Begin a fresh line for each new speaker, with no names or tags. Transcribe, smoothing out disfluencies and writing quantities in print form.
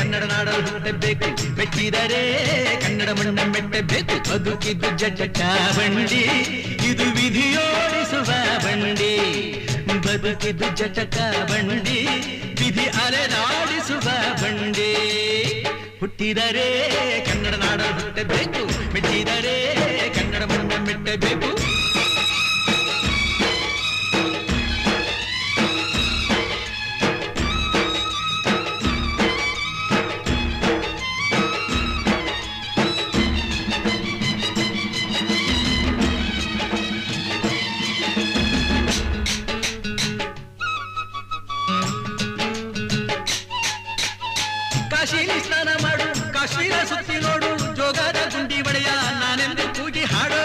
ಕನ್ನಡ ನಾಡಲು ಹುಟ್ಟಬೇಕು, ಮೆಟ್ಟಿದರೆ ಕನ್ನಡ ಮಣ್ಣ ಮೆಟ್ಟಬೇಕು. ಬದುಕಿದ್ದು ಜಟಕ ಬಂಡಿ, ಇದು ವಿಧಿಯೋಡಿಸುವ ಬಂಡಿ. ಬದುಕಿದ್ದು ಜಟಕ ಬಂಡಿ, ವಿಧಿ ಅಲೆದಾಡಿಸುವ ಬಂಡಿ. ಹುಟ್ಟಿದರೆ ಕನ್ನಡ ನಾಡಲು ಹುಟ್ಟಬೇಕು, ಮೆಟ್ಟಿದರೆ ಕನ್ನಡ ಮಣ್ಣ ಮೆಟ್ಟಬೇಕು. ಕಾಶಿಲಿ ಸ್ನಾನ ಮಾಡು, ಕಾಶ್ಮೀರ ಸುತ್ತಿ ನೋಡು, ಜೋಗದ ಗುಂಡಿ ಒಡೆಯ ನಾನೆಂದು ಕೂಗಿ ಹಾಡು.